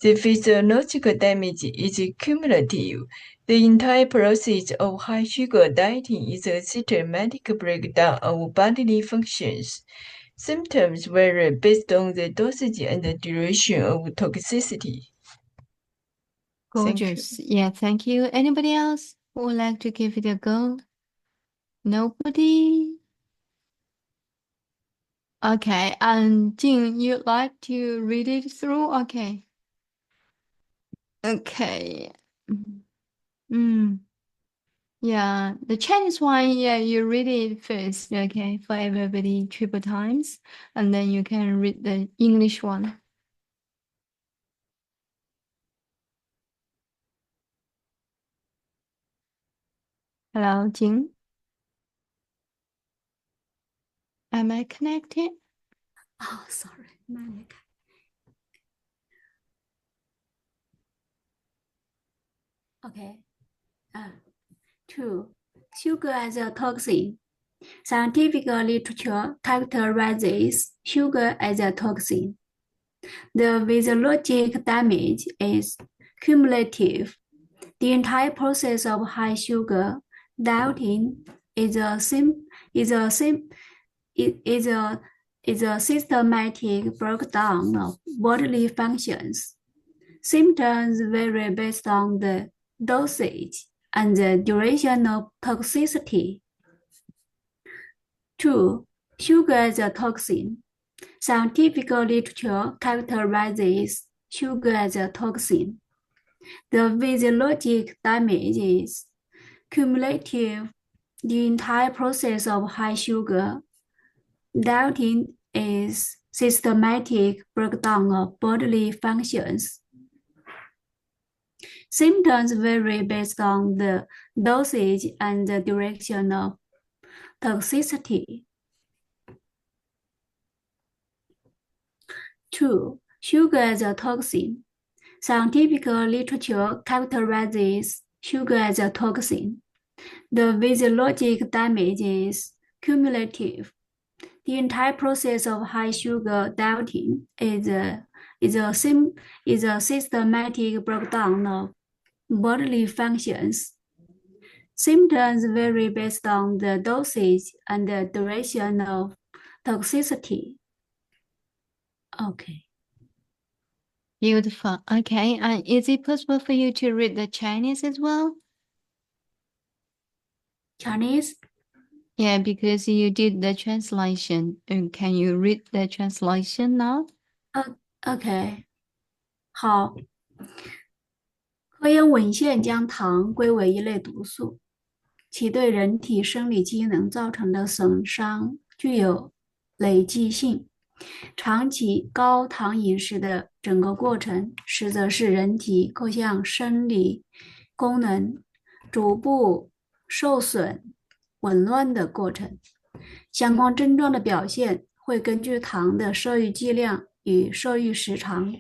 The physiological damage is cumulative. The entire process of high sugar dieting is a systematic breakdown of bodily functions. Symptoms vary based on the dosage and the duration of toxicity. Thank you. Gorgeous. Yeah, thank you. Anybody else who would like to give it a go? Nobody? Okay, and Jing, you'd like to read it through? Okay. Okay. Yeah, the Chinese one, yeah, you read it first, okay, for everybody triple times, and then you can read the English one. Hello, Jing. Am I connected? Oh, sorry. Okay. 2. Sugar as a toxin. Scientific literature characterizes sugar as a toxin. The physiologic damage is cumulative. The entire process of high sugar dieting is a systematic breakdown of bodily functions. Symptoms vary based on the dosage and the duration of toxicity. 2. Sugar as a toxin. Scientific literature characterizes sugar as a toxin. The physiologic damage is cumulative. The entire process of high sugar dieting is systematic breakdown of bodily functions. Symptoms vary based on the dosage and the duration of toxicity. 2. Sugar as a toxin. Scientific literature characterizes sugar as a toxin. The physiologic damage is cumulative. The entire process of high sugar dieting is a systematic breakdown of bodily functions. Symptoms vary based on the dosage and the duration of toxicity. Okay. Beautiful. Okay, and is it possible for you to read the Chinese as well? Chinese? Yeah, because you did the translation. Can you read the translation now? OK，好。科研文献将糖归为一类毒素，其对人体生理机能造成的损伤具有累积性。长期高糖饮食的整个过程，实则是人体各项生理功能逐步受损、紊乱的过程。相关症状的表现会根据糖的摄入剂量与摄入时长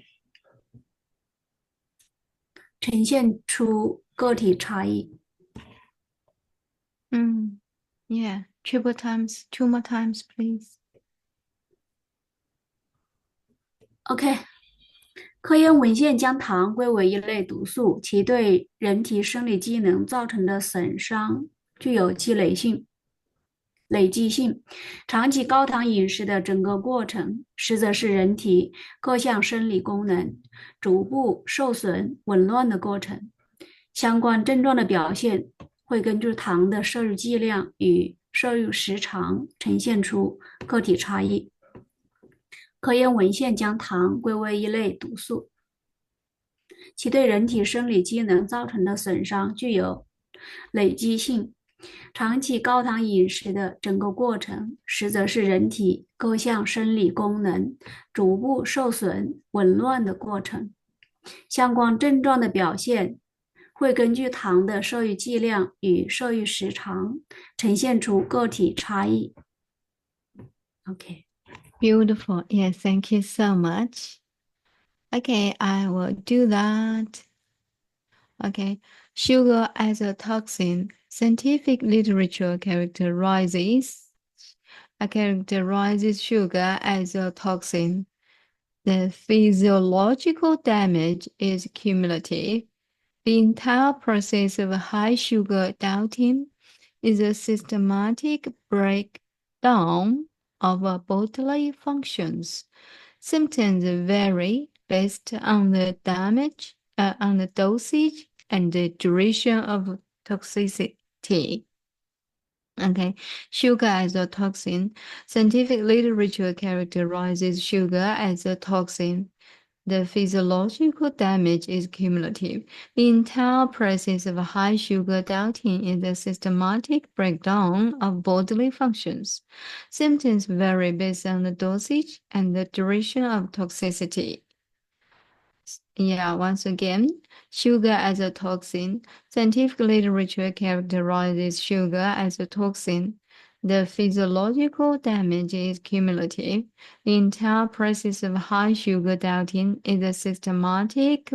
呈现出个体差异。Yeah, triple times, two more times, please. OK， 科研文献将糖归为一类毒素，其对人体生理机能造成的损伤具有累积性。长期高糖饮食的整个过程，实则是人体各项生理功能逐步受损、紊乱的过程。相关症状的表现会根据糖的摄入剂量与摄入时长呈现出个体差异。科研文献将糖归为一类毒素，其对人体生理机能造成的损伤具有累积性。长期高糖饮食的整个过程，实则是人体各项生理功能逐步受损、紊乱的过程。相关症状的表现会根据糖的摄入剂量与摄入时长呈现出个体差异。OK。Beautiful. Yeah, thank you so much. Okay, I will do that. Okay, sugar as a toxin. Scientific literature characterizes sugar as a toxin. The physiological damage is cumulative. The entire process of high sugar dieting is a systematic breakdown of bodily functions. Symptoms vary based on the dosage and the duration of toxicity. Okay, sugar as a toxin. Scientific literature characterizes sugar as a toxin. The physiological damage is cumulative. The entire process of high sugar dieting is a systematic breakdown of bodily functions. Symptoms vary based on the dosage and the duration of toxicity. Yeah, once again, sugar as a toxin. Scientific literature characterizes sugar as a toxin. The physiological damage is cumulative. The entire process of high sugar dieting is a systematic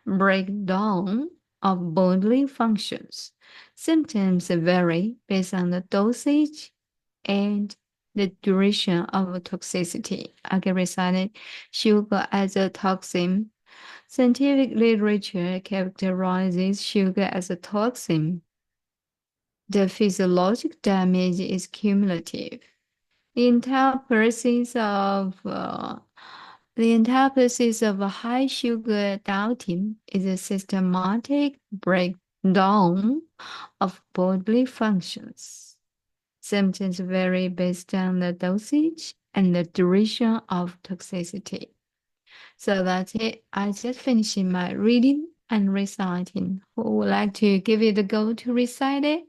breakdown of bodily functions. Symptoms vary based on the dosage and the duration of toxicity. I can recite it. Sugar as a toxin. Scientific literature characterizes sugar as a toxin. The physiological damage is cumulative. The entire process of high sugar dieting is a systematic breakdown of bodily functions. Symptoms vary based on the dosage and the duration of toxicity. So that's it. I just finished my reading and reciting. Who would like to give it a go to recite it?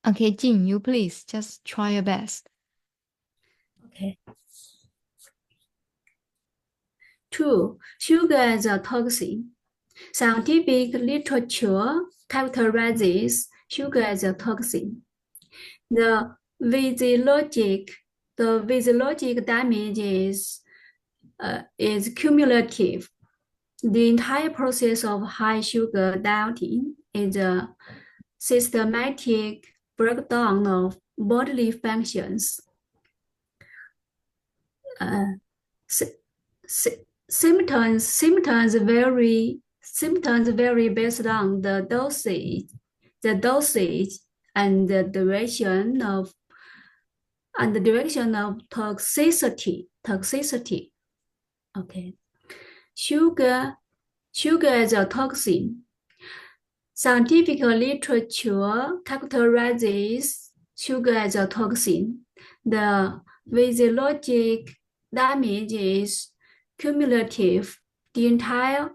Okay, Jin, you please just try your best. Okay. 2. Sugar as a toxin. Scientific literature characterizes sugar as a toxin. The physiologic damage is cumulative. The entire process of high sugar dieting is a systematic breakdown of bodily functions. Symptoms vary based on the dosage and the direction of toxicity. Okay. Sugar as a toxin. Scientific literature characterizes sugar as a toxin. The physiologic damage is cumulative. The entire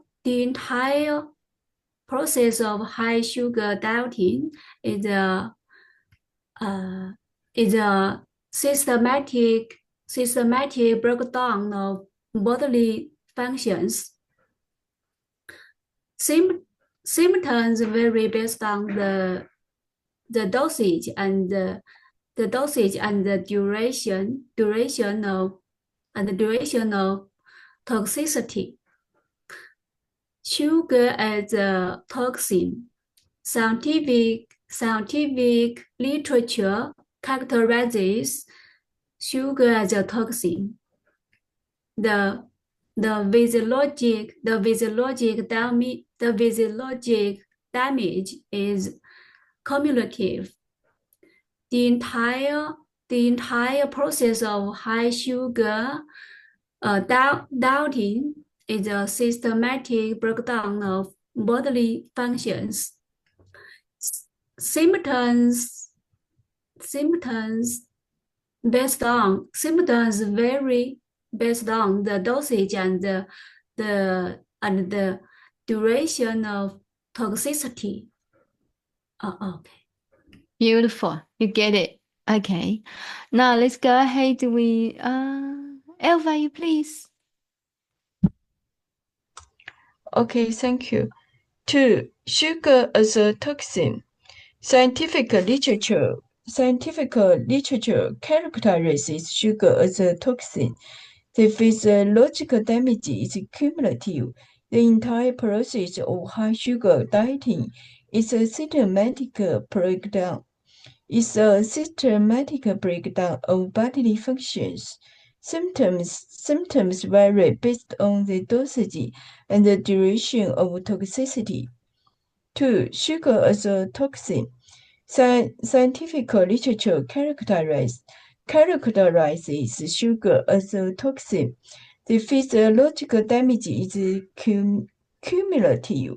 process of high sugar dieting is a is a systematic breakdown of bodily functions. Symptoms vary based on the dosage and the duration of toxicity. Sugar as a toxin. Scientific literature characterizes sugar as a toxin. The physiologic damage is cumulative. The entire process of high sugar doubting is a systematic breakdown of bodily functions. Symptoms vary based on the dosage and the duration of toxicity. Okay. Beautiful. You get it. Okay. Now let's go ahead with Elva, you please. Okay, thank you. 2. Sugar as a toxin. Scientific literature characterizes sugar as a toxin. The physiological damage is cumulative. The entire process of high sugar dieting is a systematic breakdown. Of bodily functions. Symptoms vary based on the dosage and the duration of toxicity. 2. Sugar as a toxin. Scientific literature characterizes sugar as a toxin. The physiological damage is cumulative.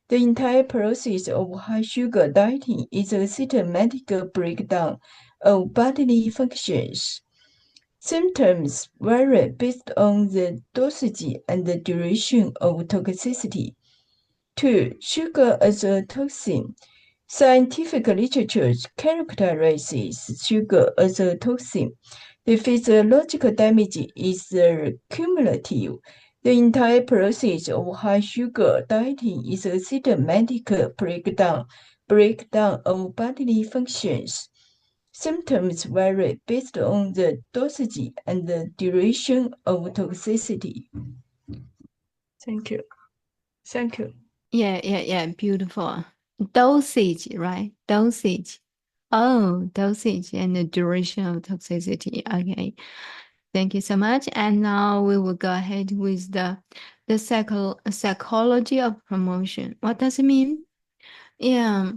The entire process of high sugar dieting is a systematic breakdown of bodily functions. Symptoms vary based on the dosage and the duration of toxicity. 2. Sugar as a toxin. Scientific literature characterizes sugar as a toxin. The physiological damage is cumulative. The entire process of high sugar dieting is a systematic breakdown of bodily functions. Symptoms vary based on the dosage and the duration of toxicity. Thank you. Yeah. Beautiful. Dosage, right? Dosage. Oh, dosage and the duration of toxicity. Okay. Thank you so much. And now we will go ahead with the psychology of promotion. What does it mean? Yeah,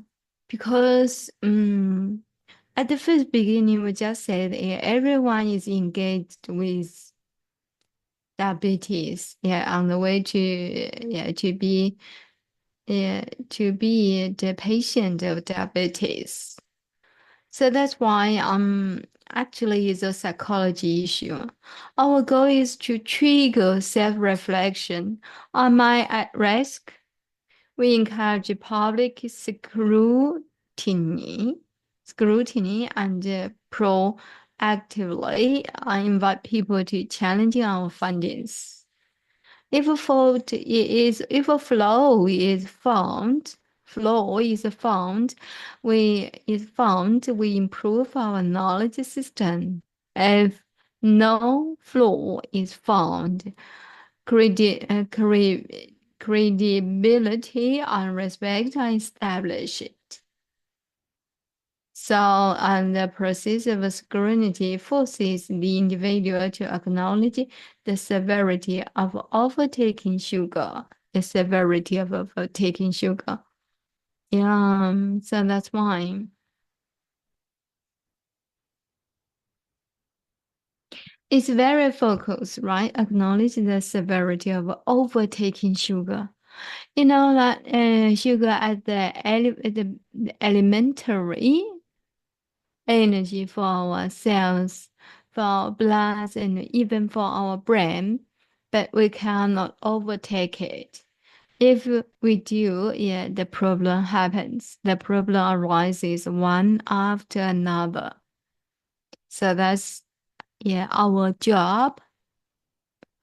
because at the first beginning, we just said everyone is engaged with diabetes. Yeah, on the way to be the patient of diabetes. So that's why actually it's a psychology issue. Our goal is to trigger self-reflection. Am I at risk? We encourage public scrutiny and proactively invite people to challenge our findings. If a flaw is found, we improve our knowledge system. If no flaw is found, credibility and respect are established. So, and the process of scrutiny forces the individual to acknowledge the severity of overtaking sugar. Yeah, so that's why. It's very focused, right? Acknowledge the severity of overtaking sugar. You know that sugar as the elementary energy for our cells, for our blood, and even for our brain, but we cannot overtake it. if we do, yeah, the problem happens. The problem arises one after another. So that's, yeah, our job,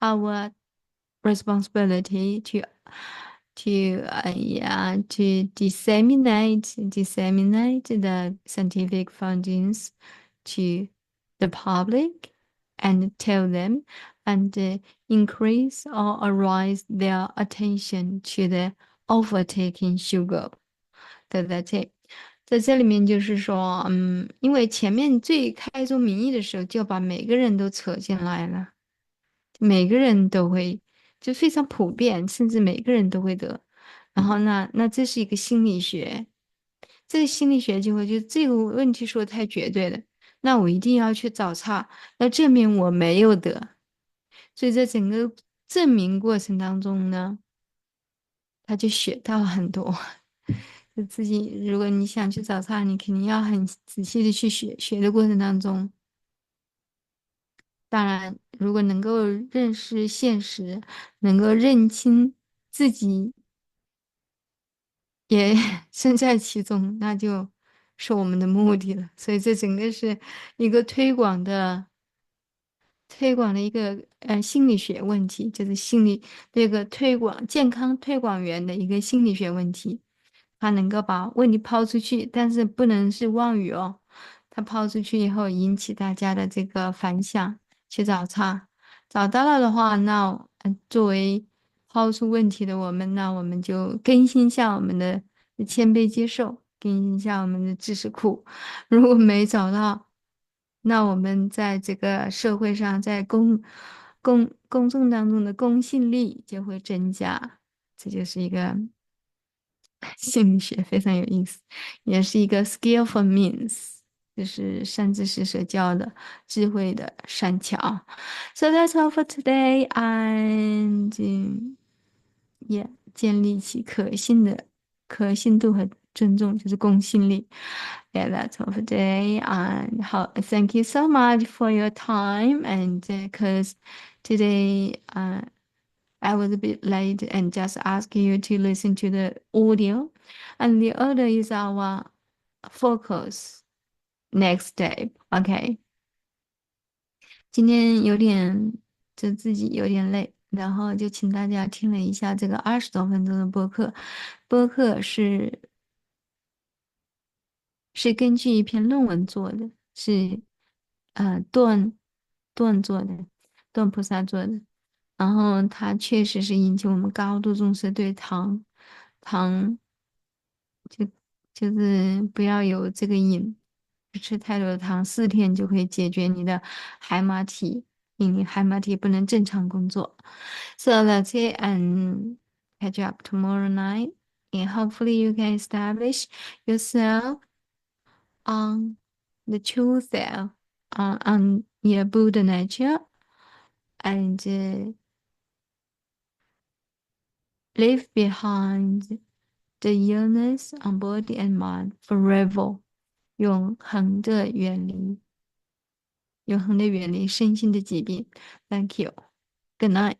our responsibility to disseminate the scientific findings to the public and tell them and increase or arouse their attention to the overtaking sugar. 对对，在这里面就是说，因为前面最开宗明义的时候就把每个人都扯进来了，每个人都会，就非常普遍，甚至每个人都会得。然后那这是一个心理学，这个心理学就会就这个问题说得太绝对了，那我一定要去找茬，要证明我没有得。所以在整个证明过程当中呢，他就学到很多。就自己，如果你想去找茬，你肯定要很仔细的去学，学的过程当中。当然，如果能够认识现实，能够认清自己也身在其中，那就是我们的目的了。所以这整个是一个推广的一个心理学问题，就是这个健康推广员的一个心理学问题。他能够把问题抛出去，但是不能是妄语哦。他抛出去以后，引起大家的这个反响，去找茬。找到了的话，那作为抛出问题的我们，那我们就更新一下我们的谦卑接受，更新一下我们的知识库。如果没找到，那我们在这个社会上，在公众当中的公信力就会增加。这就是一个心理学非常有意思，也是一个 skillful means，就是善知识所教的智慧的善巧。So that's all for today, and yeah，建立起可信度和尊重，就是公信力。Yeah, that's all for today, and thank you so much for your time, and because today I was a bit late and just ask you to listen to the audio. And the other is our focus next step. OK，今天就自己有点累，然后就请大家听了一下这个20多分钟的播客。播客是根据一篇论文做的，是段做的，段菩萨做的。然后它确实是引起我们高度重视，对糖就就是不要有这个瘾，不吃太多的糖，4天就可以解决你的海马体，令你海马体不能正常工作。So that's it, and catch up tomorrow night, and hopefully you can establish yourself on the true self, on your Buddha nature, and leave behind the illness on body and mind forever，永恒的远离身心的疾病。Thank you. Good night.